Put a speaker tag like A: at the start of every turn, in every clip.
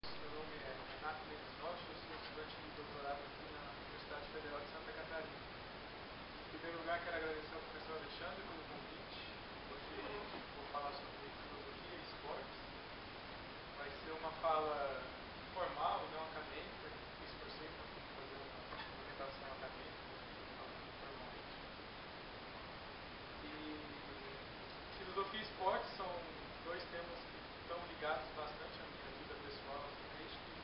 A: Meu nome é Renato Mendes Rocha, eu sou estudante de doutorado aqui na Universidade Federal de Santa Catarina. Em primeiro lugar, quero agradecer ao professor Alexandre pelo convite. Hoje vou falar sobre filosofia e esportes. Vai ser uma fala informal, não acadêmica. Me esforcei para fazer uma apresentação acadêmica, falando informalmente. E filosofia e esportes são dois temas que estão ligados bastante à minha vida pessoal, assim, desde que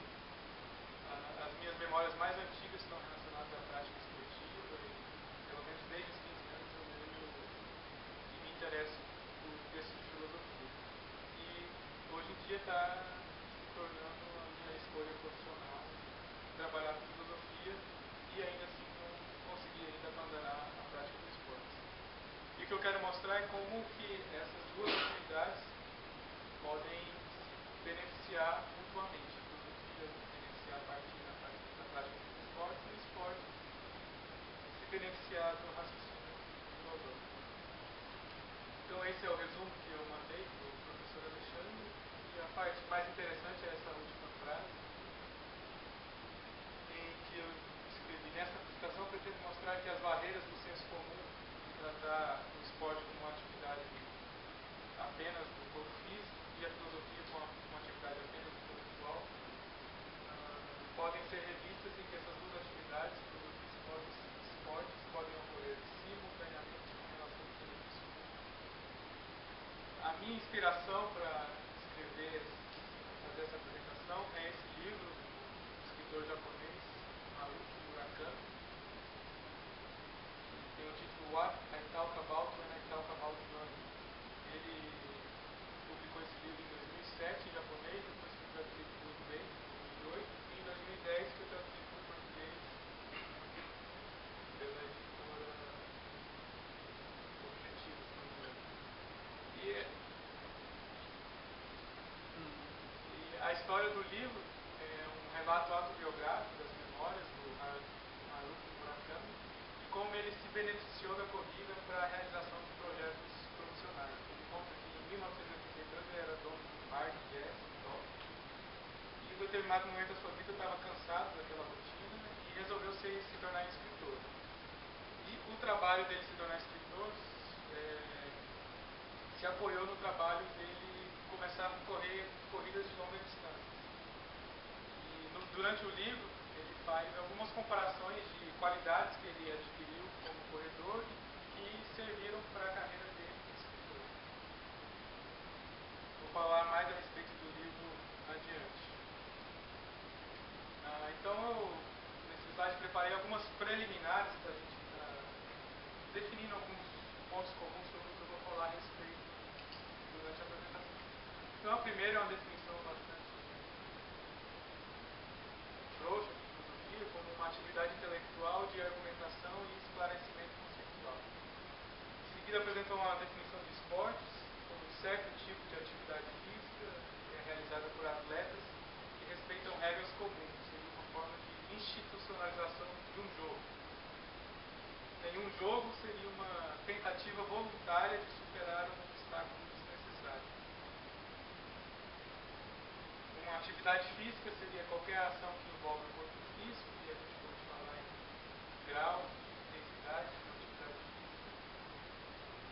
A: as minhas memórias mais antigas estão relacionadas à prática esportiva e pelo menos desde os 15 anos eu leio e me interesso por textos de filosofia. E hoje em dia está se tornando a minha escolha profissional trabalhar com filosofia e ainda assim não consegui ainda abandonar a prática dos esportes. E o que eu quero mostrar é como que essas duas atividades podem se beneficiar mutuamente. A filosofia se beneficiar a partir da prática dos esportes e o esporte se beneficiar do raciocínio filosófico. Então esse é o resumo que eu mandei para o professor Alexandre, e a parte mais interessante é essa última frase, em que eu escrevi: nessa apresentação eu pretendo mostrar que as barreiras do senso comum de tratar o esporte como uma atividade apenas do corpo físico e a filosofia como uma atividade apenas intelectual podem ser revistas em que essas duas atividades, filosofia e esportes, podem ocorrer simultaneamente com relação ao benefício comum. A minha inspiração para escrever, fazer essa apresentação é esse livro do escritor japonês Haruki Murakami, que tem o título What I Talk About When I Talk About Running. Ele publicou esse livro em 2007 em japonês, depois foi traduzido para o inglês em 2008, e em 2010 foi traduzido para o português pela editora Objetiva, se não me engano. E a história do livro é um relato autobiográfico das memórias do Haruki Murakami e como ele se beneficiou da corrida para a realização de projetos profissionais. Ele conta que em 1982 ele era dono de um bar de jazz em Tóquio e em determinado momento da sua vida estava cansado daquela rotina e resolveu se tornar escritor. E o trabalho dele se tornar escritor se apoiou no trabalho dele começar a correr corridas de longa distância. E durante o livro ele faz algumas comparações de qualidades que ele adquiriu como corredor e que serviram para a carreira dele como escritor. Vou falar mais a respeito do livro adiante. Então eu, nesse slide, preparei algumas preliminares para a gente estar definindo alguns pontos comuns sobre o que eu vou falar a respeito durante a apresentação. Então a primeira é uma definição bastante frouxa de filosofia como uma atividade intelectual de argumentação e esclarecimento conceitual. Em seguida apresentou uma definição de esportes como um certo tipo de atividade física que é realizada por atletas que respeitam regras comuns, seria uma forma de institucionalização de um jogo. Nenhum jogo seria uma tentativa voluntária de superar um obstáculo desnecessário. Uma atividade física seria qualquer ação que envolve o corpo físico, e a gente pode falar em grau, intensidade de uma atividade física.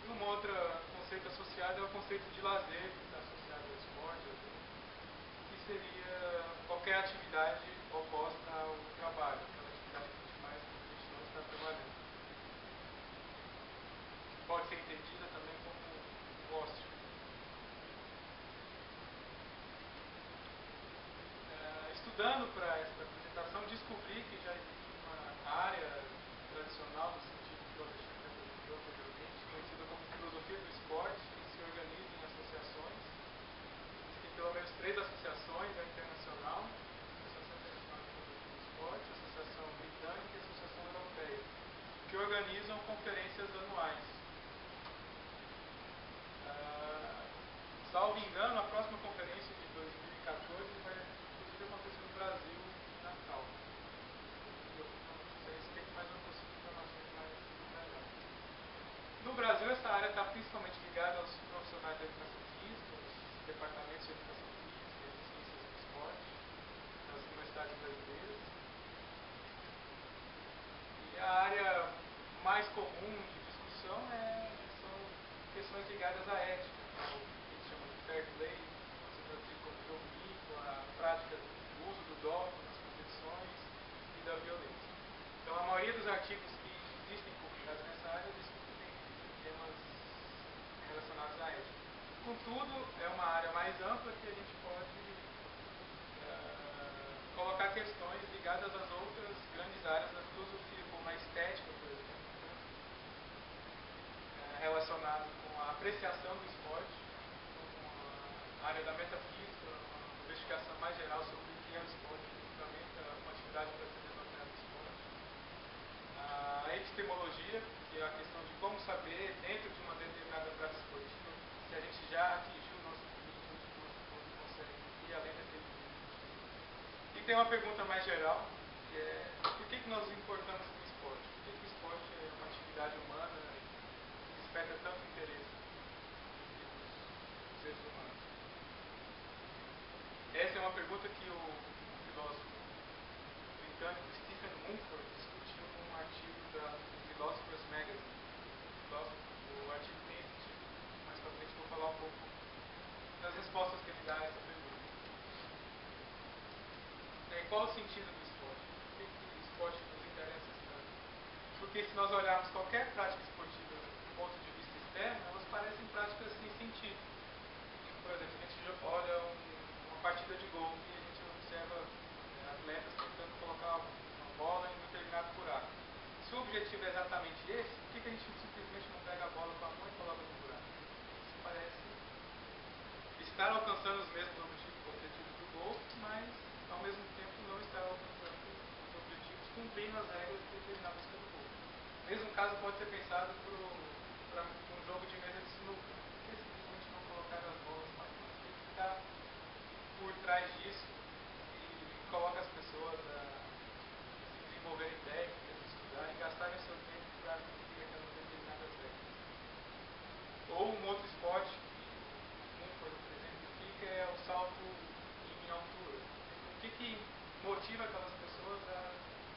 A: E um outro conceito associado é o conceito de lazer, que está associado ao esporte, que seria qualquer atividade oposta ao trabalho, aquela atividade que a gente faz quando a gente não está trabalhando. Pode ser entendida também como ócio. Estudando para esta apresentação, descobri que já existe uma área tradicional, no sentido que o Alexandre apresentou anteriormente, conhecida como filosofia do esporte, que se organiza em associações. Existem pelo menos 3 associações: a Internacional, a Associação Internacional de Filosofia do Esporte, a Associação Britânica e a Associação Europeia, que organizam conferências anuais. Salvo engano, a próxima conferência de 2014 vai inclusive acontecer no Brasil, em Natal. Eu não sei a respeito, mas não consigo informações mais detalhadas. No Brasil, essa área está principalmente ligada aos profissionais da educação física, aos departamentos de educação física e de ciências do esporte. universidades brasileiras. E a área mais comum de discussão são questões ligadas à ética, ao que se chama de fair play, pode ser traduzido como jogo limpo, a prática do uso do doping nas competições e da violência. Então, a maioria dos artigos que existem publicados nessa área discutem temas relacionados à ética. Contudo, é uma área mais ampla que a gente pode colocar questões ligadas às outras grandes áreas da filosofia, como a estética, por exemplo, relacionado com a apreciação do esporte, com a área da metafísica, uma investigação mais geral sobre o que é o esporte, justamente uma atividade para ser denominada esporte. A epistemologia, que é a questão de como saber, dentro de uma determinada prática esportiva, se a gente já atingiu o nosso limite, ou se o nosso corpo consegue ir além daquele limite. E tem uma pergunta mais geral, que é: por que nós nos importamos com o esporte? Por que o esporte é uma atividade humana que desperta tanto interesse nos seres humanos? Essa é uma pergunta que o filósofo britânico Stephen Mumford discutiu num artigo da Philosopher's Magazine. O artigo tem esse título. Mais para frente vou falar um pouco das respostas que ele dá a essa pergunta. Qual o sentido do esporte? Por que o esporte nos interessa tanto? Porque se nós olharmos qualquer prática esportiva do ponto de vista externo, elas parecem práticas sem sentido. Por exemplo, a gente olha uma partida de golfe e a gente observa atletas tentando colocar uma bola em um determinado buraco. Se o objetivo é exatamente esse, por que a gente simplesmente não pega a bola com a mão e coloca no buraco? Isso parece estar alcançando os mesmos objetivos do golfe, mas ao mesmo tempo não estar alcançando os objetivos cumprindo as regras determinadas pelo golfe. O mesmo caso pode ser pensado para um jogo de mesa de sinuca. Por que simplesmente não colocar as bolas mais longe? O que está por trás disso e coloca as pessoas a se desenvolverem técnicas, estudarem, gastarem seu tempo para cumprir aquelas determinadas regras. Ou um outro esporte que Mumford, por exemplo, fica é o salto em altura. O que motiva aquelas pessoas a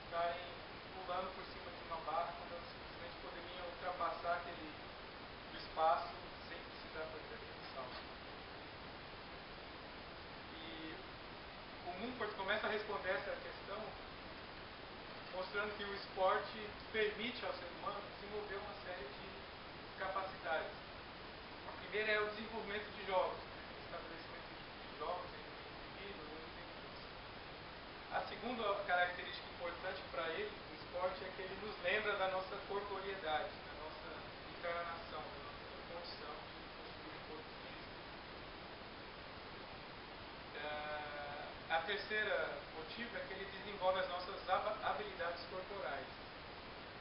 A: estarem pulando por cima de uma barra quando elas simplesmente poderiam ultrapassar aquele espaço sem precisar fazer aquele salto? E o Mumford começa a responder essa questão mostrando que o esporte permite ao ser humano desenvolver uma série de capacidades. A primeira é o desenvolvimento de jogos, o estabelecimento de jogos entre indivíduos ou entre equipes. A segunda característica importante para ele, do esporte, é que ele nos lembra da nossa corporeidade, da nossa encarnação, da nossa condição de possuir um corpo físico. A terceira motivo é que ele desenvolve as nossas habilidades corporais,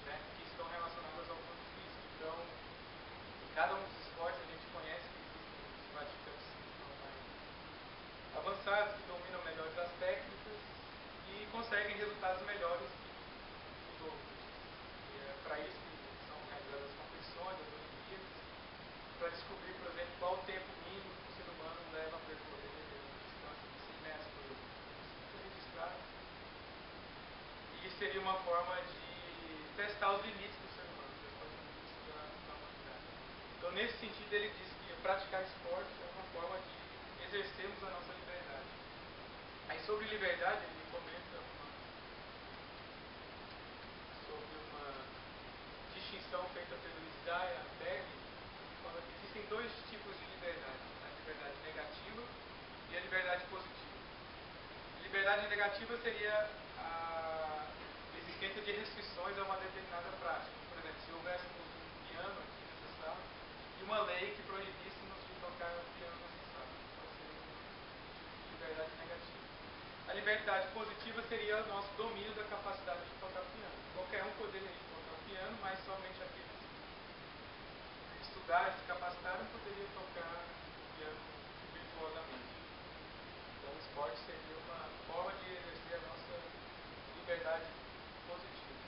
A: né, que estão relacionadas ao corpo físico. Então, em cada um dos esportes a gente conhece que existem os praticantes que estão mais avançados, que dominam melhores as técnicas e conseguem resultados melhores que os outros. E é para isso que são realizadas as competições, as Olimpíadas, para descobrir, por exemplo, qual o tempo mínimo que o ser humano leva a percorrer a distância de 100 metros por hora. Isso é registrado. E isso seria uma forma de testar os limites do ser humano, testar os limites da humanidade. Então, nesse sentido, ele diz que praticar esporte é uma forma de exercermos a nossa liberdade. Aí, sobre liberdade, ele comenta sobre uma distinção feita pelo Isaiah Berlin, que fala que existem dois tipos de liberdade: a liberdade negativa e a liberdade positiva. A liberdade negativa seria a existência de restrições a uma determinada prática. Por exemplo, se houvéssemos um piano aqui nessa sala e uma lei que proibíssemos de tocar piano nessa sala, então seria um tipo de liberdade negativa. A liberdade positiva seria o nosso domínio da capacidade de tocar piano. Qualquer um poderia tocar piano, mas somente aqueles que estudaram e se capacitaram poderiam tocar piano virtuosamente. Então, o esporte seria uma forma de exercer a nossa liberdade positiva.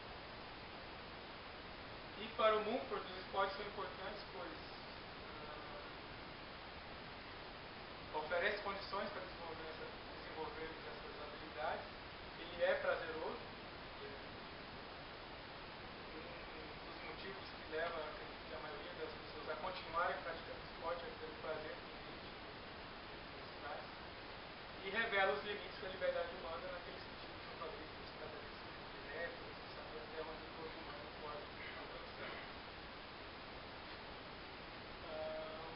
A: E para o Mumford, os esportes são importantes, pois oferece condições para desenvolvermos essas habilidades que é prazeroso. Um dos motivos que leva, acredito que a maioria das pessoas a continuarem praticando esporte é pelo prazer que nos traz. E revela os limites da liberdade humana naquele sentido que eu falei, dos tratamentos métodos, que saber até onde o corpo humano pode alcançar.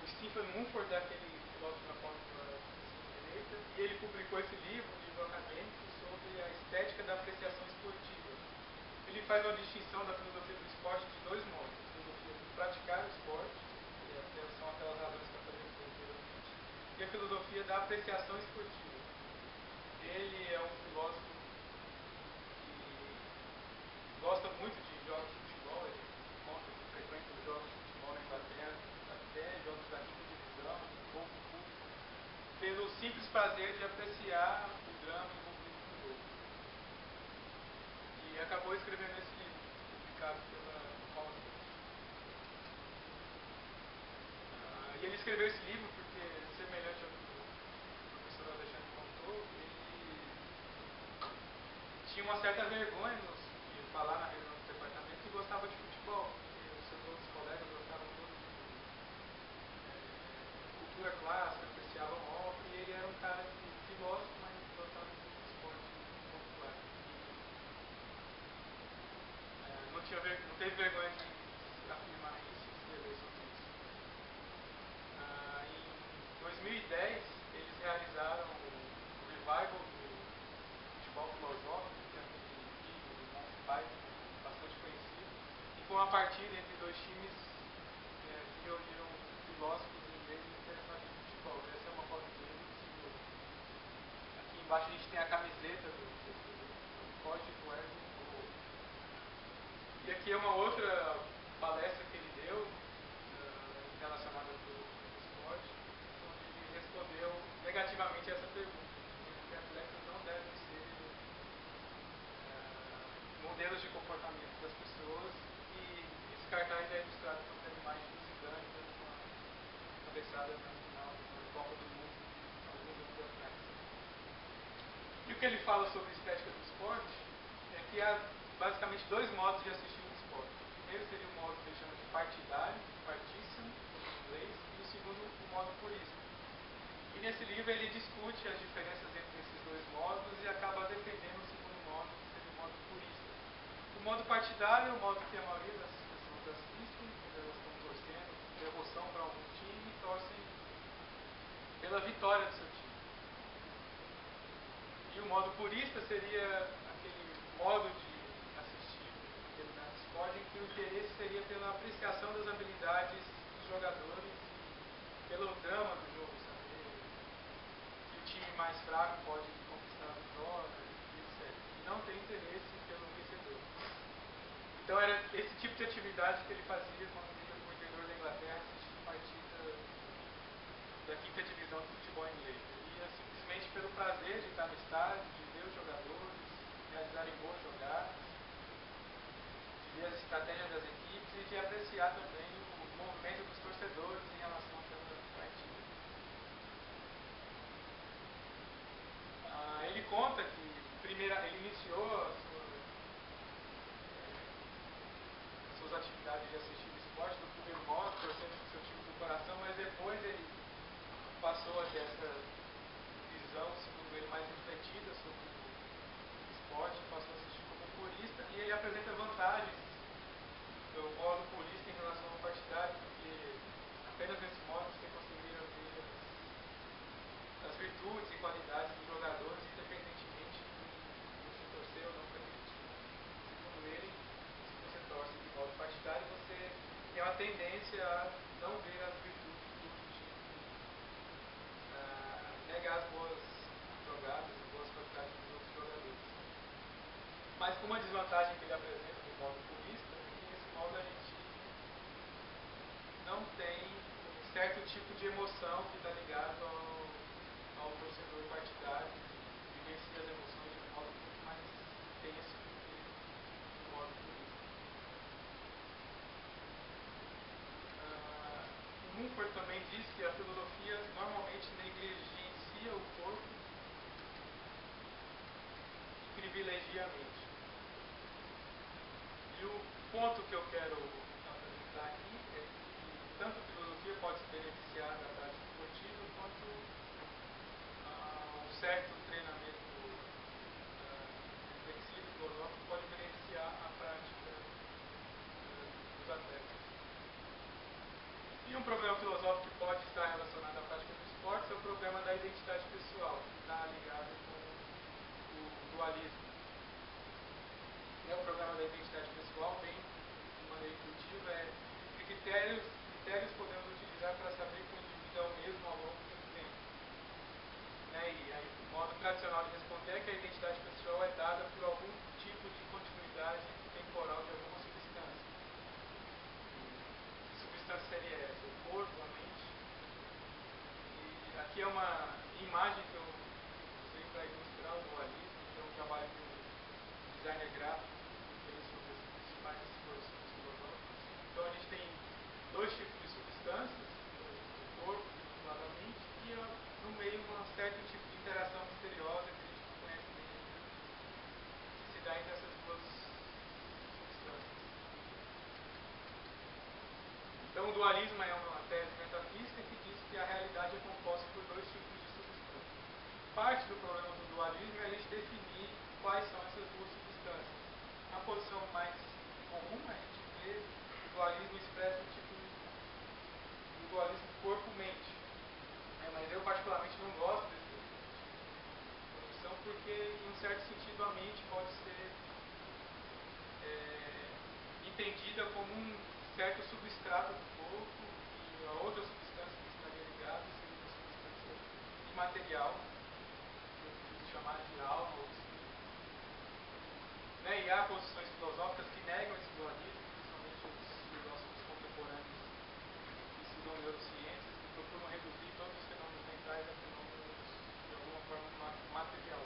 A: O Stephen Mumford é aquele filósofo na ponta da direita, e ele publicou esse livro, um livro acadêmico, sobre a estética da apreciação esportiva. Ele faz uma distinção da filosofia do esporte de dois modos: a filosofia do praticar o esporte, que são aquelas razões que eu falei anteriormente, e a filosofia da apreciação esportiva. Ele é um filósofo que gosta muito de jogos de futebol, ele conta que frequenta os jogos de futebol na Inglaterra, até jogos da quinta divisão, pouco público, pelo simples prazer de apreciar o drama envolvido no jogo. E acabou escrevendo esse livro, publicado pela Paulson. E ele escreveu esse livro porque, semelhante ao que o professor Alexandre contou, ele tinha uma certa vergonha de falar na reunião do departamento que gostava de futebol, porque os seus outros colegas gostavam todos de cultura clássica, apreciavam obra, e ele era um cara filósofo, mas gostava muito de esporte popular. Não teve vergonha de afirmar isso e escrever sobre isso. Em 2010, eles realizaram o revival do futebol filosófico, que é aquele vídeo do Monty Python, bastante conhecido, e com uma partida entre dois times que reuniram filósofos ingleses interessados em futebol. Essa é uma foto dele. Aqui embaixo a gente tem a camiseta do Código do Erwin. E aqui é uma outra palestra que ele deu, relacionada com o esporte, onde ele respondeu negativamente a essa pergunta, dizendo que atletas não devem ser modelos de comportamento das pessoas, e esse cartaz é ilustrado com aquela imagem do Zidane dando uma cabeçada na final da Copa do Mundo, alguns anos atrás. E o que ele fala sobre a estética do esporte é que há basicamente dois modos de assistir um esporte. O primeiro seria o modo que ele chama de partidário, partíssimo, em inglês, e o segundo, o modo purista. E nesse livro ele discute as diferenças entre esses dois modos e acaba defendendo o segundo modo, que seria o modo purista. O modo partidário é o modo que a maioria das pessoas assistem, elas estão torcendo, devoção para algum time e torcem pela vitória do seu time. E o modo purista seria aquele modo de determinado esporte em que o interesse seria pela apreciação das habilidades dos jogadores e pelo drama do jogo, saber que o time mais fraco pode conquistar a vitória, etc. E não ter interesse pelo vencedor. Então era esse tipo de atividade que ele fazia quando ia para o interior da Inglaterra assistindo partidas da quinta divisão do futebol inglês. Ele ia simplesmente pelo prazer de estar no estádio, de ver os jogadores realizarem boas jogadas, de ver as estratégias das equipes e de apreciar também o movimento dos torcedores em relação àquela partida. Ele conta que ele iniciou as suas atividades de assistir o esporte do primeiro modo, torcendo para o seu time do coração, mas depois ele passou a ter essa visão, segundo ele, mais refletida sobre o esporte, passou a assistir como purista, e ele apresenta vantagens do modo purista em relação ao partidário, porque apenas nesse modo você conseguiria ver as virtudes e qualidades dos jogadores, independentemente de você torcer ou não para aquele time. Segundo ele, se você torce de modo partidário, você tem uma tendência a não ver as virtudes do time, negar as boas jogadas, as boas qualidades dos outros jogadores. Mas com uma desvantagem que ele apresenta do modo purista, é que nesse modo a gente não tem um certo tipo de emoção que está ligado ao torcedor partidário, vivencia as emoções de um modo muito mais intenso do que o modo purista. Mumford também diz que a filosofia normalmente negligencia o corpo, privilegia a mente. E o ponto que eu quero apresentar aqui é que tanto a filosofia pode se beneficiar da prática esportiva, quanto um certo treinamento reflexivo e filosófico pode beneficiar a prática dos atletas. E um problema filosófico que pode estar relacionado à prática do esporte é o problema da identidade pessoal, que está ligado com o dualismo. O problema da identidade pessoal, bem de maneira intuitiva, é que critérios podemos utilizar para saber que o indivíduo é o mesmo ao longo do tempo. E aí, o modo tradicional de responder é que a identidade pessoal é dada por algum tipo de continuidade temporal de alguma substância. Que substância seria essa? O corpo, a mente? E aqui é uma imagem que eu usei para ilustrar o dualismo, que é um trabalho de um designer gráfico que fez sobre as principais posições filosóficas. Então a gente tem dois tipos de substâncias, o corpo e a mente, e no meio um certo tipo de interação misteriosa que a gente não conhece bem ainda, que se dá entre essas duas substâncias. Então o dualismo é uma tese metafísica que diz que a realidade é composta por dois tipos de substâncias. Parte do problema do dualismo é a gente definir quais são essas duas substâncias. A posição mais comum é a gente vê o dualismo expressa um tipo de dualismo corpo-mente. Mas eu particularmente não gosto dessa posição porque, em um certo sentido, a mente pode ser entendida como um certo substrato do corpo e a outra substância que estaria ligada seria uma substância imaterial, que eu preciso chamar de alma ou espírito. E há posições filosóficas que negam esse dualismo, principalmente os filósofos contemporâneos que estudam neurociências, que procuram reduzir todos os fenômenos mentais a fenômenos de alguma forma material.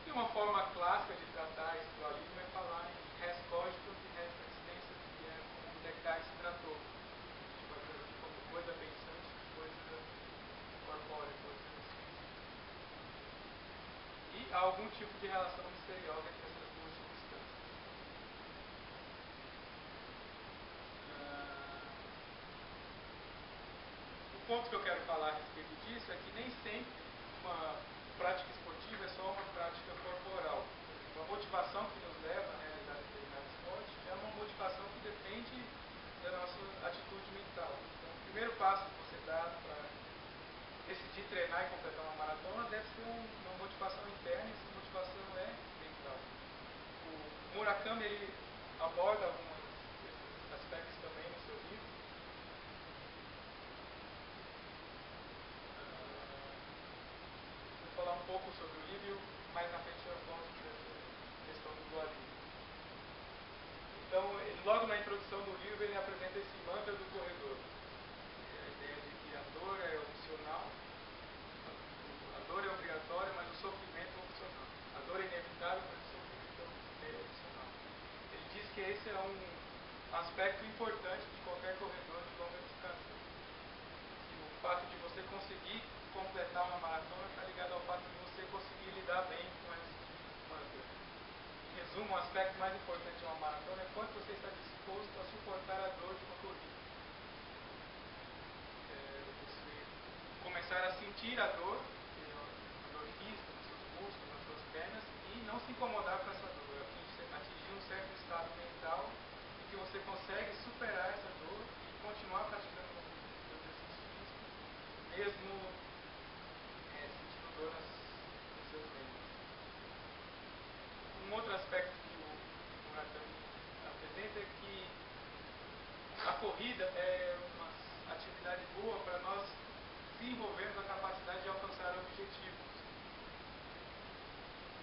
A: E uma forma clássica de tratar esse dualismo é falar em res cogito e res existência, que é como Descartes tratou. A gente pode traduzir como coisa pensante e coisa corpórea, coisa física. E há algum tipo de relação misteriosa entre essas duas substâncias. O ponto que eu quero falar a respeito disso é que nem sempre uma prática esportiva é só uma prática corporal. A motivação que nos leva a realizar determinado esporte é uma motivação que depende da nossa atitude mental. Então, o primeiro passo que você dá para decidir treinar e completar uma maratona deve ser uma motivação interna, e essa motivação é mental. O Murakami ele aborda alguns desses aspectos também no seu livro. Vou falar um pouco sobre o livro e mais na frente eu volto dessa questão do dualismo. Então, logo na introdução do livro, ele apresenta esse mantra do corredor. A ideia de que a dor é opcional, a dor é obrigatória, mas o sofrimento é opcional. A dor é inevitável, mas o sofrimento é opcional. Ele diz que esse é um aspecto importante de qualquer corredor de longa distância. E o fato de você conseguir completar uma maratona está ligado ao fato de você conseguir lidar bem com esse mantra. Em resumo, o aspecto mais importante de uma maratona é quanto você está disposto a suportar a dor de uma corrida. Você começar a sentir a dor física nos seus músculos, nas suas pernas, e não se incomodar com essa dor, atingir um certo estado mental em que você consegue superar essa dor e continuar praticando o exercício físico, mesmo sentindo dor nos seus membros. Um outro aspecto que o Murakami apresenta é que a corrida é uma atividade boa para nós desenvolvermos a capacidade de alcançar objetivos.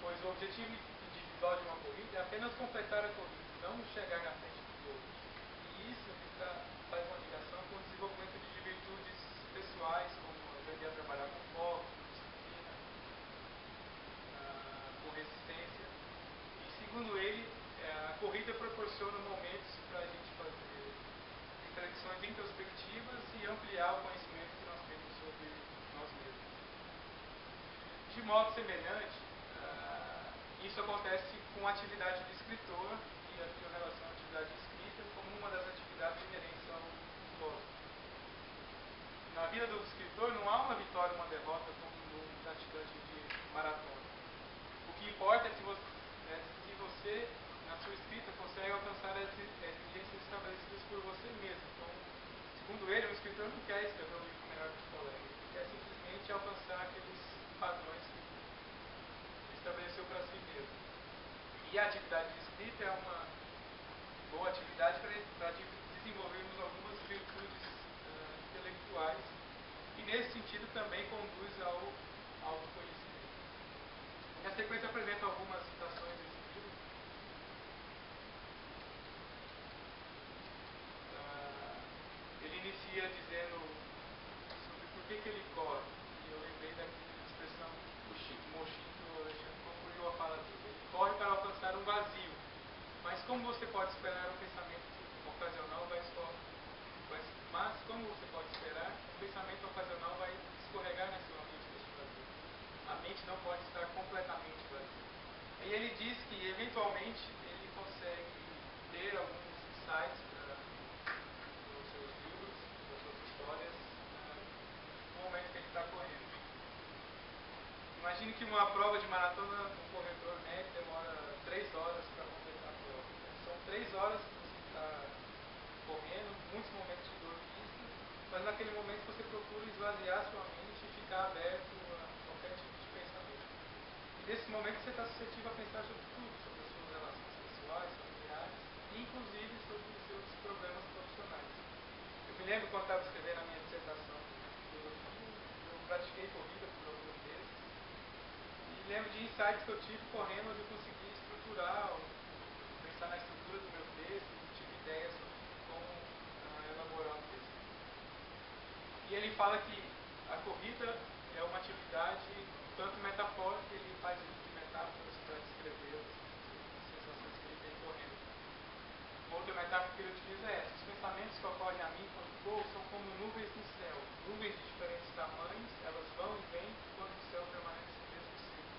A: Pois o objetivo individual de uma corrida é apenas completar a corrida, não chegar na frente dos outros. E isso faz uma ligação com o desenvolvimento de virtudes pessoais, como aprender a trabalhar com foco, com disciplina, com resistência. E segundo ele, a corrida proporciona momentos para a gente fazer reflexões introspectivas e ampliar o conhecimento que nós temos sobre nós mesmos. De modo semelhante, em isso acontece com a atividade de escritor, e aqui eu relaciono a atividade de escrita como uma das atividades inerentes ao filósofo. Na vida do escritor não há uma vitória ou uma derrota como no praticante de maratona. O que importa é se você, na sua escrita, consegue alcançar as exigências estabelecidas por você mesmo. Então, segundo ele, o escritor não quer escrever um livro melhor que o colega, ele quer simplesmente alcançar aqueles padrões que ele estabeleceu para si mesmo. E a atividade de escrita é uma boa atividade para desenvolvermos algumas virtudes intelectuais, e nesse sentido também conduz ao autoconhecimento. Na sequência apresento algumas citações desse livro. Ele inicia dizendo sobre por que ele corre, e eu lembrei daquela expressão Moshito Alexandre concluiu a fala dele. Ele corre para alcançar um vazio, mas como você pode esperar um pensamento ocasional mas como você pode esperar, o pensamento ocasional vai escorregar na sua mente deste vazio. A mente não pode estar completamente vazia. E ele diz que, eventualmente, ele consegue ter alguns insights nos seus livros, das suas histórias, no momento que ele está correndo. Imagine que uma prova de maratona, um corredor médio demora 3 horas para completar a prova. São 3 horas que você está correndo, muitos momentos de dor física, mas naquele momento você procura esvaziar sua mente e ficar aberto a qualquer tipo de pensamento. E nesse momento você está suscetível a pensar sobre tudo, sobre as suas relações pessoais, familiares, e inclusive sobre os seus problemas profissionais. Eu me lembro quando estava escrevendo a minha dissertação de filosofia, eu pratiquei corrida por alguns meses, e lembro de insights que eu tive correndo, onde eu consegui estruturar, pensar na estrutura do meu texto, e tive ideias sobre como elaborar o texto. E ele fala que a corrida é uma atividade um tanto metafórica, ele faz uso de metáforas para descrever as sensações que ele tem correndo. Uma outra metáfora que ele utiliza é essa: os pensamentos que ocorrem a mim quando corro são como nuvens no céu, nuvens de diferentes tamanhos, elas vão e vêm enquanto o céu permanece no mesmo círculo.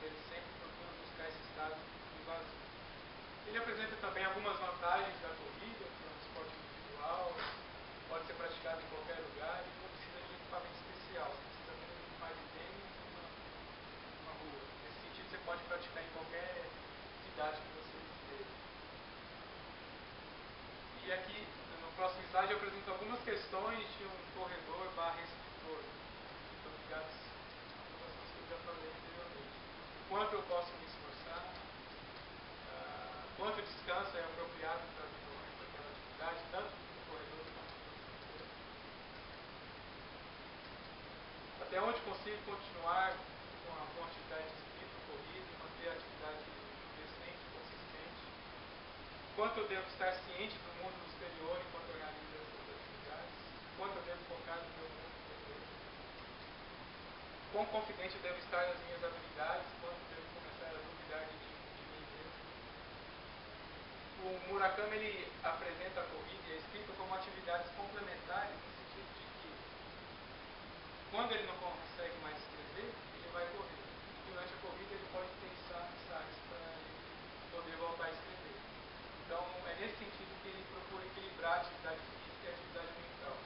A: Ele sempre procura buscar esse estado de vazio. Ele apresenta também algumas vantagens da corrida, que é um esporte individual, pode ser praticado em qualquer lugar e não precisa de equipamento especial. Você precisa apenas de um par de tênis e uma rua. Nesse sentido, você pode praticar em qualquer cidade que você esteja. E aqui, no próximo slide, eu apresento algumas questões de um corredor / escritor, que estão ligadas a algumas coisas que eu já falei anteriormente. Quanto eu posso me esforçar, quanto descanso é apropriado para desenvolver aquela atividade, tanto do corredor quanto do escritor. Até onde consigo continuar com a atividade de escrita, corrida, e manter a atividade crescente, consistente. Quanto eu devo estar ciente do mundo exterior enquanto eu realizo essas atividades. Quanto eu devo focar no meu mundo interior. Quão confidente eu devo estar nas minhas habilidades, quanto devo começar a duvidar de mim mesmo. O Murakami ele apresenta a corrida e a escrita como atividades complementares, no sentido de que, quando ele não consegue mais escrever, ele vai correr. E durante a corrida ele pode pensar mensagens para ele poder voltar a escrever. Então, é nesse sentido que ele procura equilibrar a atividade física e a atividade mental.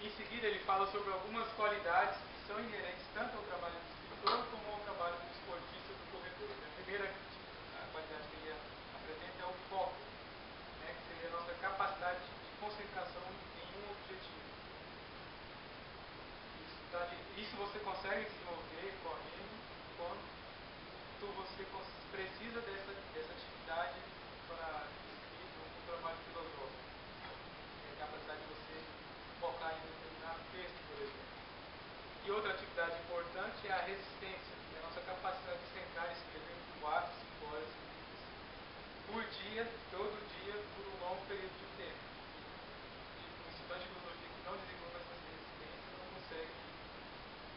A: Em seguida, ele fala sobre algumas qualidades que são inerentes tanto ao trabalho do escritor como ao trabalho do esportista, do corredor. A primeira qualidade que ele apresenta é o foco, que seria a nossa capacidade de concentração em um objetivo. Isso você consegue desenvolver correndo quando você precisa dessa atividade para escrita ou um trabalho filosófico. É a capacidade de você focar em determinado texto, por exemplo. E outra atividade importante é a resistência, que é a nossa capacidade de sentar e escrever 4, 5 horas seguidas, por dia, todo dia, por um longo período de tempo. E um estudante de filosofia que não desenvolve essa resistência não consegue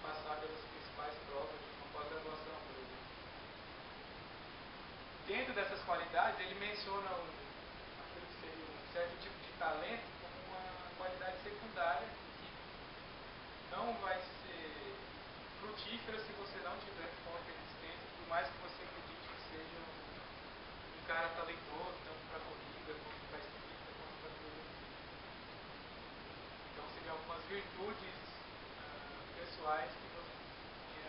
A: passar pelas principais provas de uma pós-graduação, por exemplo. Dentro dessas qualidades, ele menciona aquilo que seria um certo tipo de talento como uma qualidade secundária que não vai ser frutífera se você não tiver foco mais que você acredite que seja um cara talentoso, tanto para corrida, quanto para escrita, quanto para filosofia. Então, seriam algumas virtudes pessoais que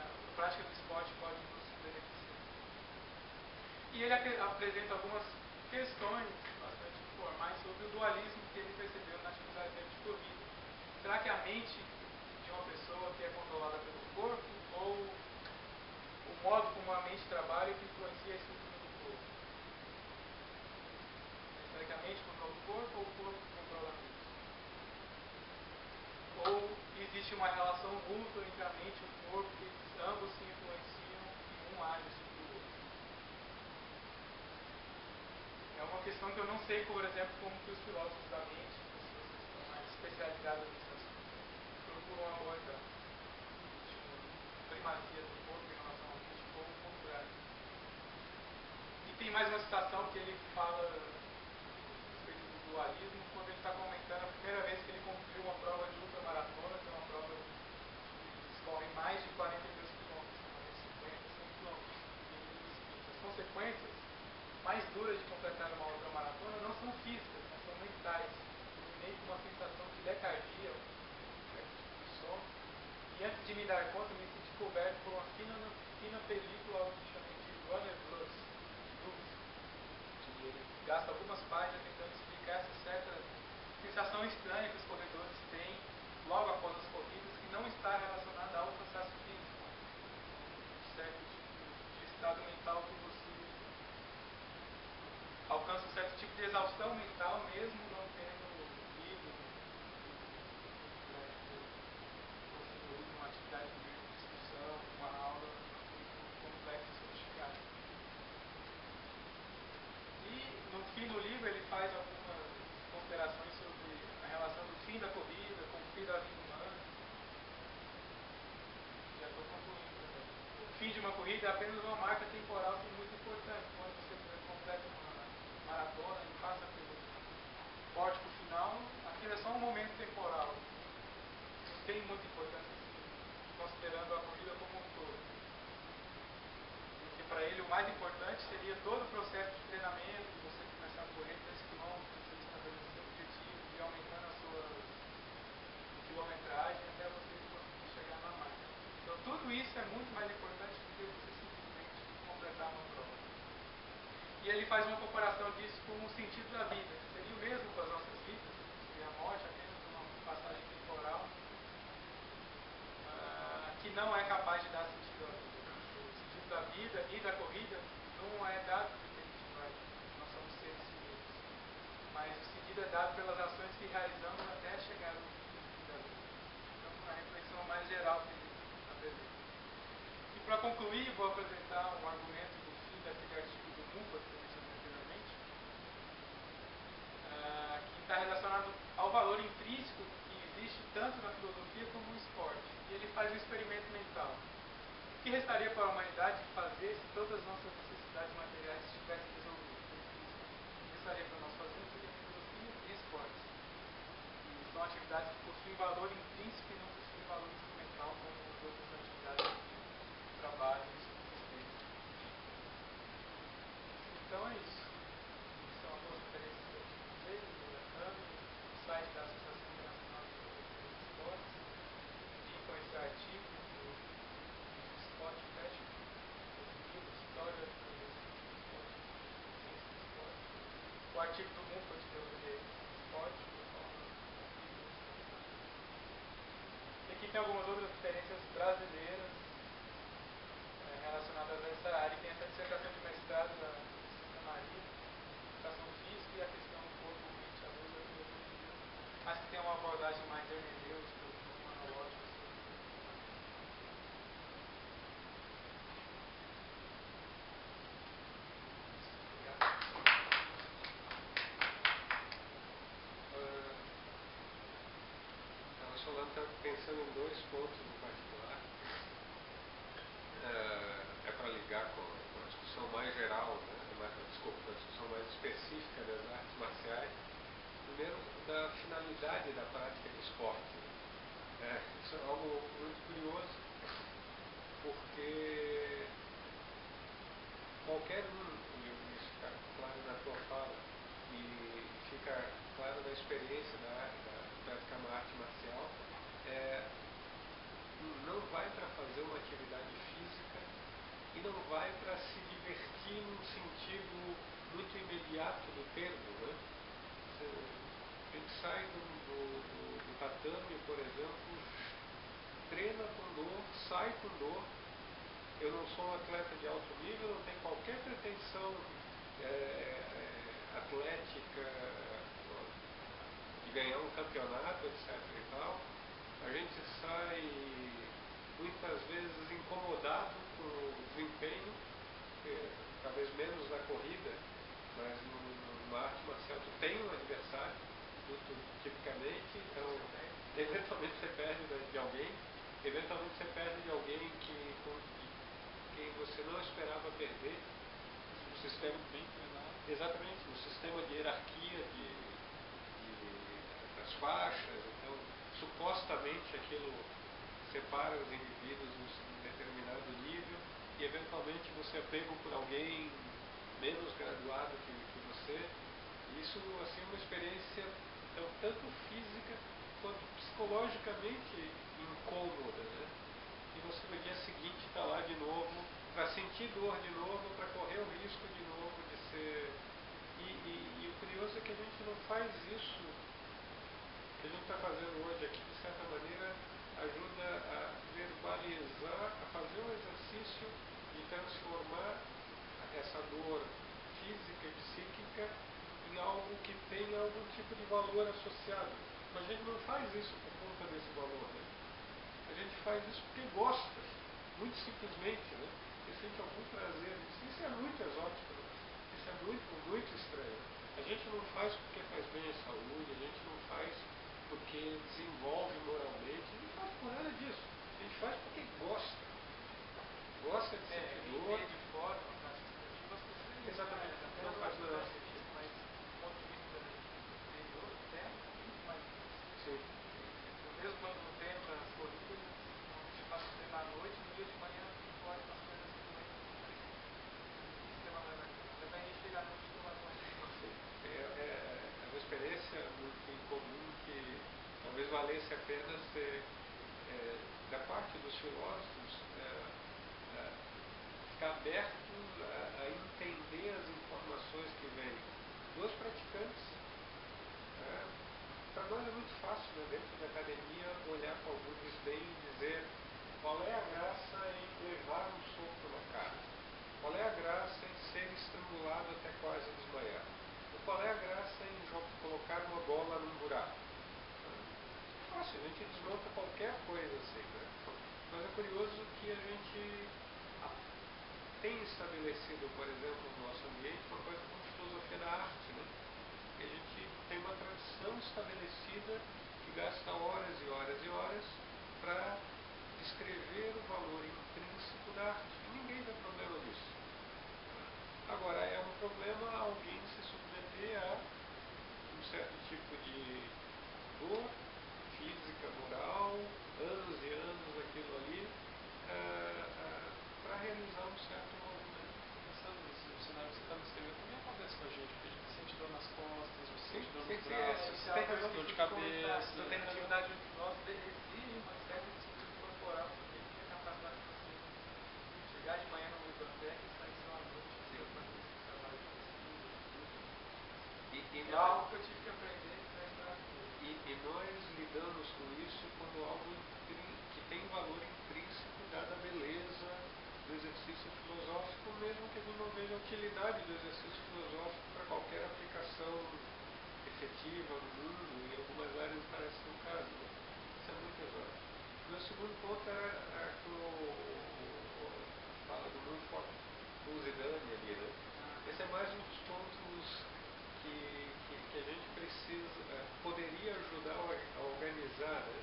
A: a prática do esporte pode nos beneficiar. E ele apresenta algumas questões bastante informais sobre o dualismo que ele percebeu na atividade dele de corrida. Será que a mente de uma pessoa que é controlada pelo corpo ou o modo como a mente trabalha que influencia a estrutura do corpo? Será que a mente controla o corpo ou o corpo controla a mente? Ou existe uma relação mútua entre a mente e o corpo que ambos se influenciam e um age sobre o outro? É uma questão que eu não sei, por exemplo, como que os filósofos da mente, pessoas que estão mais especializadas nesse assunto, procuram abordar. Existe uma primazia do corpo em relação à mente ou o contrário. E tem mais uma citação que ele fala a respeito do dualismo, quando ele está comentando a primeira vez que ele concluiu uma prova de ultramaratona, que é uma prova que discorre mais de 42 quilômetros, mais 50, 100 quilômetros. E ele diz o seguinte: as consequências mais duras de completar uma ultramaratona não são físicas, mas são mentais. Terminei com uma sensação de letargia, um certo tipo de sono, e antes de me dar conta, me senti coberto por uma fina película, algo que chamei de runner blues, que ele gasta algumas páginas tentando explicar essa certa sensação estranha que os corredores têm logo após as corridas, que não está relacionada ao cansaço físico, um certo tipo de estado mental que você alcança um certo tipo de exaustão mental mesmo não tendo lido uma atividade de discussão, uma aula muito complexa e sofisticada. E no fim do livro ele faz algumas considerações sobre a relação do fim da corrida com o fim da vida humana. Já estou concluindo também. O fim de uma corrida é apenas uma marca temporal que é muito importante. Quando você completa uma maratona e passa pelo pórtico final, aquilo é só um momento temporal. Não tem muita importância assim, considerando a corrida como um todo. Porque para ele o mais importante seria todo o processo de treinamento, de você começar a correr 3 km, você estabelecer objetivos e aumentando a sua quilometragem até você conseguir chegar na marca. Então tudo isso é muito mais importante do que você simplesmente completar uma prova. E ele faz uma comparação disso com o sentido da vida, que seria o mesmo com as nossas vidas, seria a morte apenas uma passagem temporal, que não é capaz de dar sentido à vida. O sentido da vida e da corrida não é dado porque nós somos seres finitos, mas o sentido é dado pelas ações que realizamos até chegar ao fim da vida. Então, a reflexão mais geral que ele apresenta. E para concluir, vou apresentar um argumento do fim daquele artigo do Mumford que eu mencionei anteriormente, que está relacionado ao valor intrínseco que existe tanto na filosofia como no esporte. E ele faz um experimento mental. O que restaria para a humanidade fazer se todas as nossas necessidades materiais estivessem resolvidas? O que restaria para nós fazer seria filosofia e esporte. E são atividades que possuem valor intrínseco e não possuem valor instrumental como as outras atividades de trabalho e subsistência. Então é isso. São algumas referências que eu tive dele, do Murakami, do site da Associação Internacional de Filosofia dos Esportes. Indicam esse artigo do Scott Peck, livro História da Filosofia do Esporte, Ciência do Esporte. O artigo do Mumford de Teologia do Esporte, de forma livre. E aqui tem algumas outras referências brasileiras relacionadas a essa área. Tem essa dissertação de mestrado da Santa Maria, educação física e a questão do corpo, mente, a luz da filosofia, mas que tem uma abordagem mais hermenêutica, monológica.
B: Estava falando, pensando em dois pontos em particular. É para ligar com a discussão mais geral, né? Desculpa, com a discussão mais específica das artes marciais. Primeiro, da finalidade da prática de esporte. Isso é algo muito curioso, porque qualquer um, e isso fica claro na tua fala, e fica claro na experiência da praticar uma arte marcial, não vai para fazer uma atividade física e não vai para se divertir num sentido muito imediato do termo, né? A gente sai do tatame, por exemplo, treina com dor, sai com dor. Eu não sou um atleta de alto nível, não tenho qualquer pretensão atlética de ganhar um campeonato, etc. e tal. A gente sai muitas vezes incomodado com o desempenho, talvez menos na corrida, mas numa arte marcial tu tem um adversário, muito tipicamente, então eventualmente você perde de alguém, eventualmente você perde de alguém com quem você não esperava perder. No sistema bem treinado. Exatamente, no sistema de hierarquia das faixas, então supostamente aquilo separa os indivíduos num determinado nível e eventualmente você é pego por alguém menos graduado que você. Isso assim, é uma experiência tanto física quanto psicologicamente incômoda, né? E você no dia seguinte está lá de novo para sentir dor de novo, para correr o risco de novo de ser... E o curioso é que a gente não faz isso que a gente está fazendo hoje aqui, de certa maneira, ajuda a verbalizar, a fazer um exercício de transformar essa dor física e psíquica em algo que tenha algum tipo de valor associado. Mas a gente não faz isso por conta desse valor, né? A gente faz isso porque gosta, muito simplesmente, né? E sente algum prazer nisso. Isso é muito exótico, né? Isso é muito, muito estranho. A gente não faz porque faz bem à saúde, a gente não faz porque desenvolve moralmente, a gente não faz por nada disso. A gente faz porque gosta. Gosta de sentir dor.
A: De fora, uma prática esportiva, as pessoas
B: exatamente, não faz o menor
A: sentido. Mas do ponto de vista interior, é muito mais difícil.
B: Sim.
A: Eu mesmo quando não treino para as corridas, eu faço treino à noite, no dia de manhã eu olho para as coisas assim, mas difícil ter uma maneira. Também a gente chega à noite e toma mais.
B: É uma experiência muito incomum que talvez valesse a pena ser, da parte dos filósofos, ficar aberto a entender as informações que vêm dos praticantes. Para nós é muito fácil, né, dentro da academia, olhar para algum desdém e dizer qual é a graça em levar um soco na cara, qual é a graça em ser estrangulado até quase desmaiar, ou qual é a graça em colocar uma bola num buraco. É fácil, a gente desmonta qualquer coisa assim, né? Mas é curioso que a gente tem estabelecido, por exemplo, no nosso ambiente, uma coisa como filosofia da arte, né? E a gente tem uma tradição estabelecida que gasta horas e horas e horas para descrever o valor intrínseco da arte. E ninguém vê problema nisso. Agora, é um problema alguém se submeter a um certo tipo de dor física, moral, anos e anos daquilo ali, para realizar um certo movimento.
C: Pensando no cenário que você está descrevendo, também acontece com a gente, porque a gente sente dor nas costas, a gente
B: Sim,
C: sente dor
B: sim,
C: nos
B: sim,
C: braços,
B: você tem razão,
C: dor de cabeça.
A: A atividade nossa exige uma série de estrutura corporal, porque a gente tem a capacidade de você chegar de manhã na biblioteca e sair só à noite, você fazer esse trabalho de pesquisa, tudo. É algo que eu tive que aprender na estrada.
B: E nós lidamos com isso como algo que tem valor intrínseco, dada a beleza do exercício filosófico, mesmo que a gente não veja a utilidade do exercício filosófico para qualquer aplicação efetiva no mundo, e em algumas áreas parece ser o caso. Né? Isso é muito exótico. Meu segundo ponto era a fala do Mumford Buzidani ali, né? Esse é mais um dos pontos que a gente precisa, poderia ajudar a organizar, né?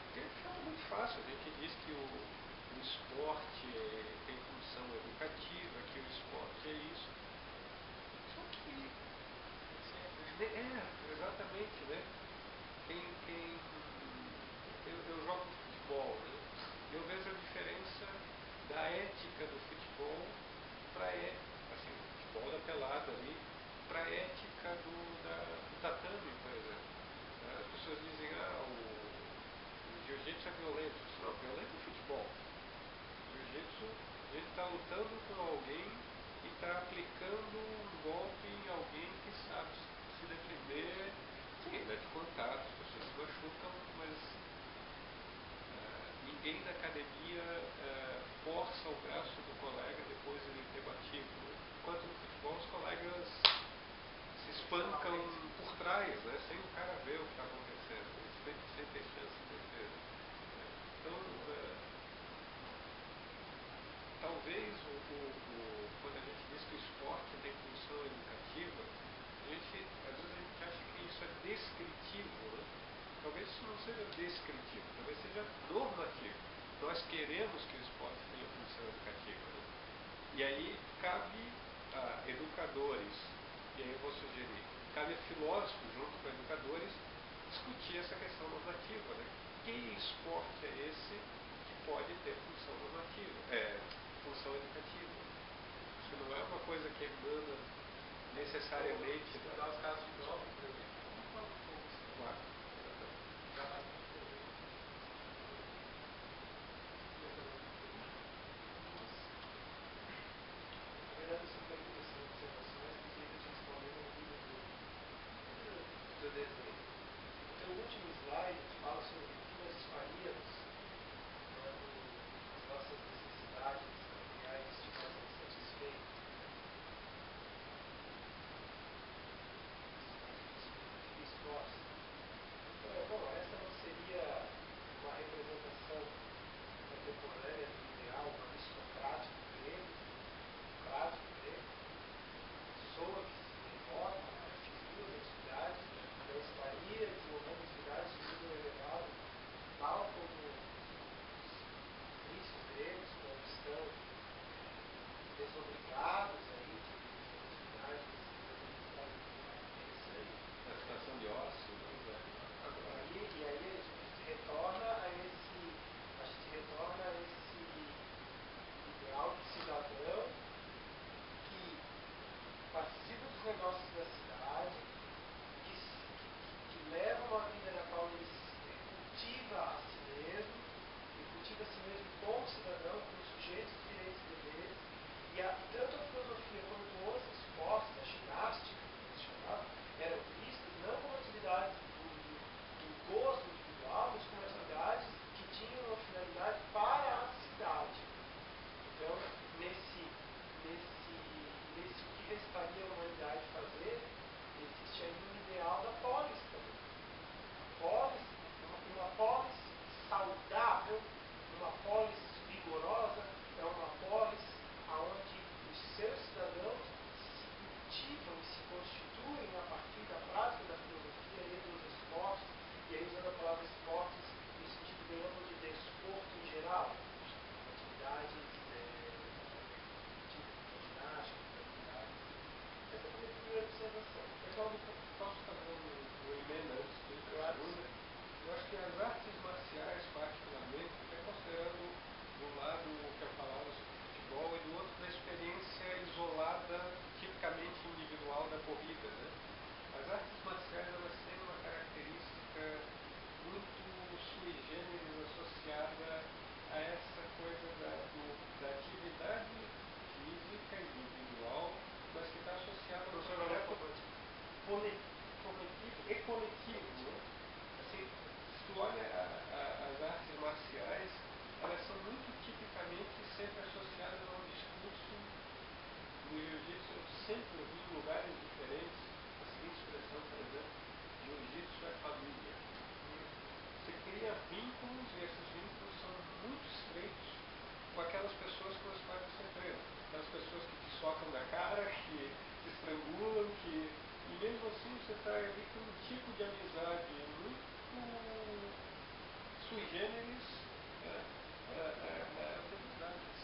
B: Porque de fato é muito fácil, a gente diz que o esporte tem função educativa, que o esporte é isso. Só que exatamente, né? Eu jogo futebol, né? Eu vejo a diferença da ética do futebol para jiu-jitsu é violento. Não, violento é futebol. Jiu-jitsu, a gente está lutando com alguém e está aplicando um golpe em alguém que sabe se defender. Ninguém vai te contar, as pessoas se machucam, mas ninguém na academia força o braço do colega depois ele ter batido. Né? Enquanto no futebol os colegas se espancam por trás, né? Sem o cara ver o que está acontecendo, sem ter chance de defesa. Então, talvez quando a gente diz que o esporte tem função educativa, às vezes a gente acha que isso é descritivo, né? Talvez isso não seja descritivo, talvez seja normativo. Nós queremos que o esporte tenha função educativa. Né? E aí cabe a educadores, e aí eu vou sugerir, cabe a filósofos junto com educadores discutir essa questão normativa. Né? Que esporte é esse que pode ter função normativa, função educativa? Isso não é uma coisa que emana necessariamente.
A: Estudar os casos de doping, por exemplo, como fala um pouco assim.
B: Claro.
C: Na verdade, eu sempre tenho essas observações que a gente respondeu no vídeo do desenho. Então, o último slide fala sobre o que nós faríamos quando as nossas necessidades materiais estivessem satisfeitas. Esporte. Então, bom, essa não seria uma representação contemporânea do ideal do aristocrático grego, pessoa que se reforma, fiz duas atividades, então estaria desenvolvendo atividades de nível elevado, tal como os príncipes gregos, quando estão desobrigados aí de atividades interessantes.
B: A situação de ócio, né?
C: E aí a gente retorna a esse ideal de cidadão que participa dos negócios da cidade, que leva uma vida na qual ele cultiva a si mesmo, como cidadão, como sujeito de direitos e deveres, e tanto a filosofia quanto os esportes, a ginástica, como se chamava, eram vistas não como atividades do gozo individual, mas como atividades que tinham uma finalidade para a cidade. Então, nesse o que restaria a humanidade fazer, existe aí um ideal da polis também. Uma polis saudável, uma polis vigorosa, é uma polis onde os seus cidadãos se cultivam e se constituem a partir da prática da filosofia e dos esportes, e aí usando a palavra esportes no sentido bem amplo de desporto em geral, atividades ginástica, atividades. Essa foi a minha primeira observação.
B: Pessoal, posso fazer um emenda antes de ir para a segunda? Eu acho que as artes marciais, particularmente, até considerando do lado o que eu falava sobre futebol e do outro da experiência isolada, tipicamente individual da corrida. Né? As artes marciais elas têm uma característica muito sui generis associada a essa coisa da atividade física individual, mas que está associada a um projeto coletivo. Né? Assim, se tu olha as artes marciais, elas são muito tipicamente sempre associadas a um discurso. No jiu-jitsu eu sempre ouvi em lugares diferentes a seguinte expressão, por exemplo: jiu-jitsu é família. Você cria vínculos e esses vínculos são muito estreitos com aquelas pessoas com as quais você treina. Aquelas pessoas que te socam na cara, que te estrangulam, e mesmo assim você está ali com um tipo de amizade muito sui generis, né?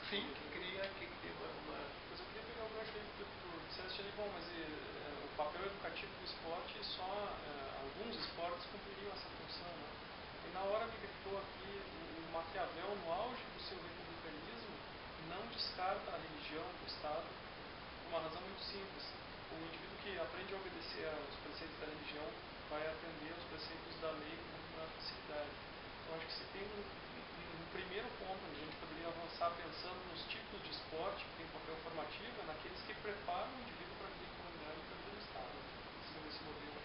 B: Sim, que cria uma...
C: Mas eu queria pegar o gancho aí que tu disseste ali, bom, mas o papel educativo do esporte, só alguns esportes cumpririam essa função, né? E na hora me gritou aqui, o Maquiavel, no auge do seu republicanismo, não descarta a religião do Estado por uma razão muito simples. O indivíduo que aprende a obedecer aos preceitos da religião vai atender aos preceitos da lei com muito maior facilidade.
D: Eu acho que se tem um primeiro ponto onde a gente poderia avançar pensando nos tipos de esporte que tem papel formativo, é naqueles que preparam o indivíduo para a vida em comunidade e para a vida no Estado, sendo esse modelo.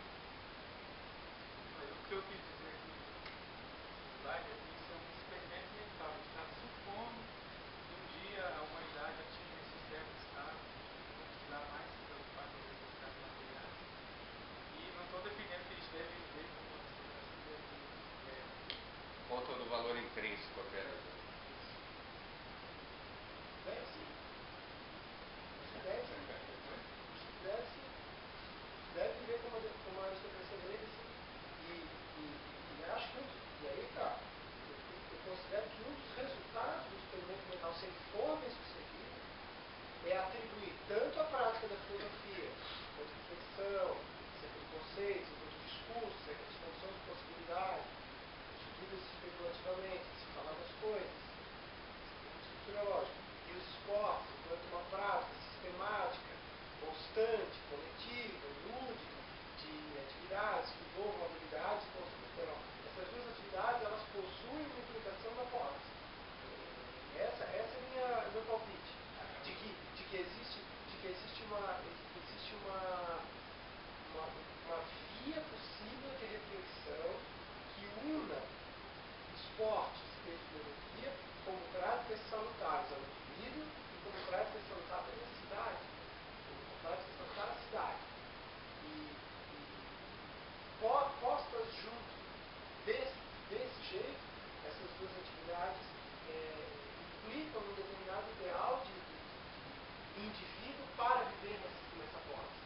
A: Mas o que eu quis dizer aqui, slide, isso é um experimento mental. A gente está supondo que um dia a humanidade atinja esse certo estado, não precisar mais se preocupar com as necessidades materiais. E não estou defendendo que eles devem viver como assim,
B: Ponto do valor intrínseco apenas.
C: Deve sim. Deve viver como a aristocracia grega, sim. E acho que e aí tá. Eu considero que um dos resultados do experimento mental, se ele for bem sucedido, é atribuir tanto a prática da filosofia, enquanto reflexão, cerca de conceitos, enquanto discurso, cerca de expansão de possibilidades, estudos especulativamente, se falar das coisas, estruturológico, e os esportes, enquanto uma prática sistemática, constante, coletiva, lúdica, de atividades que envolvam habilidades construção. Essas duas atividades, elas possuem uma implicação na posse. Essa é meu palpite, de que existe uma via possível de reflexão que una esportes e filosofia como práticas salutares ao indivíduo e como práticas salutares à cidade. Como práticas salutares à cidade. E postas junto desse jeito, essas duas atividades implicam um determinado ideal de indivíduo para viver nessa posse.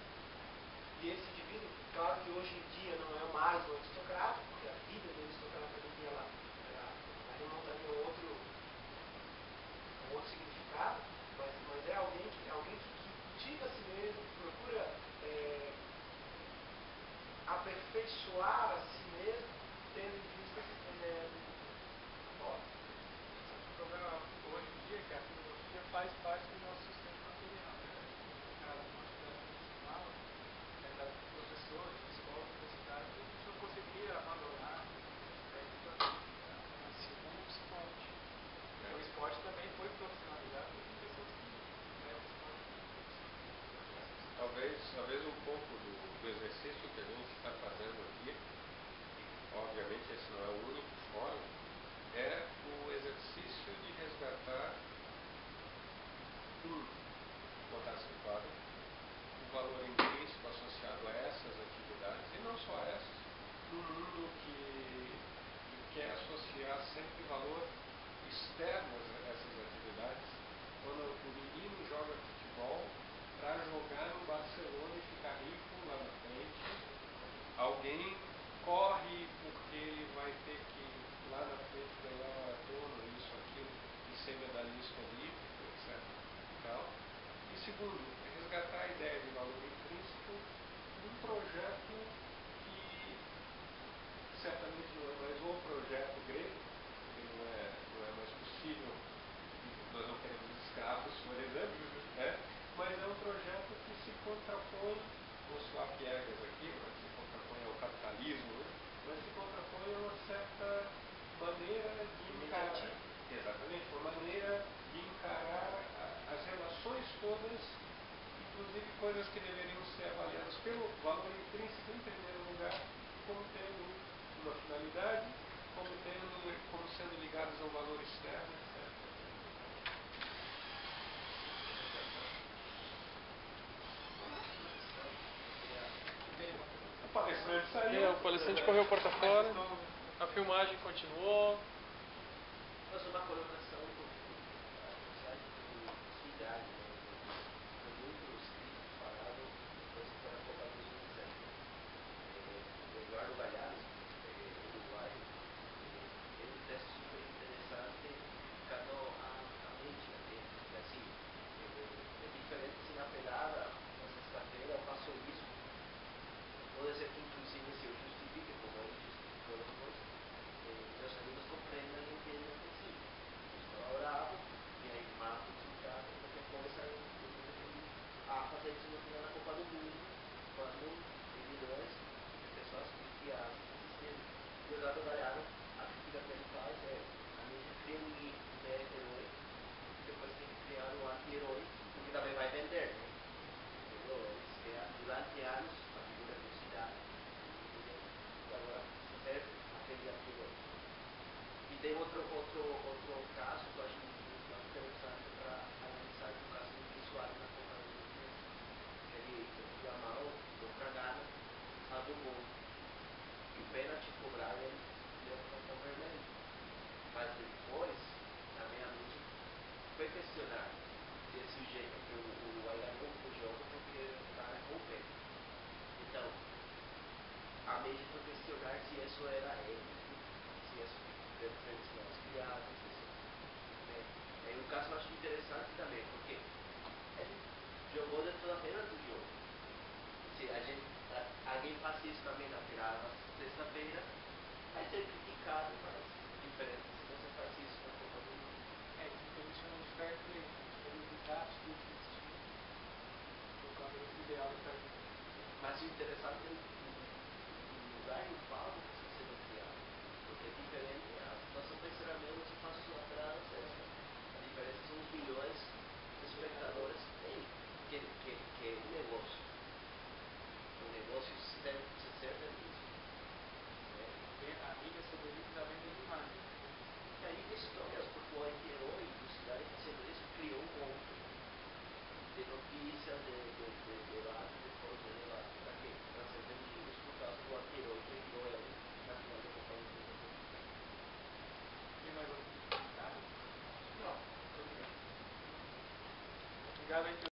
C: E esse indivíduo, claro que hoje em dia não é mais um aristocrata, porque a vida do aristocrata ela remontaria a um outro significado, mas é alguém que cultiva a si mesmo, que procura aperfeiçoar a si mesmo, tendo em vista a posse.
A: O problema hoje em dia é que a filosofia faz parte do nosso sistema material. No caso, uma atividade profissional, das professores, de escola, universidade, a gente não conseguia abandonar aspectos da vida.
D: Assim como o esporte.
A: O esporte também foi profissionalizado e tem pessoas que levam o esporte como profissão.
B: Talvez um pouco do exercício que a gente está fazendo aqui, obviamente esse não é o único fórum, é o exercício de resgatar, botar-se de quadro, o valor intrínseco associado a essas atividades, e não só essas, num mundo que quer associar sempre valor externo a essas atividades. Quando o menino joga futebol, para jogar no Barcelona e ficar rico lá na frente, alguém corre porque ele vai ter que lá na frente ganhar maratona, isso, aquilo, e ser medalhista olímpico, etc. E segundo, resgatar a ideia de valor intrínseco num projeto que certamente não é mais o projeto grego, porque não é mais possível, nós não queremos escravos, por exemplo, mas é um projeto que se contrapõe, vou soar piegas aqui, mas se contrapõe ao capitalismo, mas se contrapõe a uma certa maneira de encarar, exatamente, uma maneira de encarar as relações todas, inclusive coisas que deveriam ser avaliadas pelo valor intrínseco em primeiro lugar, como tendo uma finalidade, como sendo ligadas a um valor externo, etc. O palestrante saiu.
D: O palestrante correu porta fora, a filmagem continuou.
E: Mas uma colocação no site do Cidade, foi muito escrito, falado, depois foi a Copa de 2017. O Eduardo Galhardo, uruguaio, tem um texto super interessante, ficando a mente atento, porque assim, é diferente se na pelada, na sexta-feira, eu faço isso. Pode ser que inclusive se eu justifique, como ele justificou depois, meus amigos compreendam e entendam que sim, eu estou bravo, e aí mato o sindicato, qualquer coisa, eu defendi a fazer isso no final da Copa do Mundo, quando tem milhões de pessoas confiadas nesse sistema. E o Eduardo Galhardo, a crítica que ele A mídia cria um herói, depois tem que criar um anti-herói, porque também vai vender, né? Entendeu? Eles criaram durante anos a figura de cidade, e agora serve aquele anti-herói. E tem outro caso que eu acho muito interessante para analisar a educação visual na cocaína, que ele ia mal, foi para Gana, sabe o gol. E o pênalti cobrado, ele deu o cartão vermelho. Mas depois, na meia-noite, foi questionar se esse jeito que o Uruguai ganhou o jogo porque o cara errou o pênalti. Então, a mídia foi questionar se isso era ético, se isso deve ser as piadas, né? É um caso eu acho interessante também, porque ele jogou dentro da regra do jogo. Se alguém faz isso também na tirada sexta-feira, vai ser criticado, mas diferente se você faz isso na Copa do Mundo.
D: Então isso é um fair play, ele evitar tudo que existia, no caso do ideal do fair play.
E: Mas o interessante é o lugar e o palco que está sendo criado, porque é diferente, a situação vai ser a mesma se faz uma tirada sexta. A diferença são os milhões de espectadores que tem, que é um negócio. O negócio se serve disso.
D: A mídia se dedica também de imagem.
E: E aí histórias, porque o anti-herói do Cidade fazendo isso criou um monte de notícias, de debate, de fórum de debate, para quê? Para ser vendidos por causa do anti-herói que criou ele na final da Copa do Mundo.
D: Tem mais algum comentário?
E: Não.
D: Obrigado,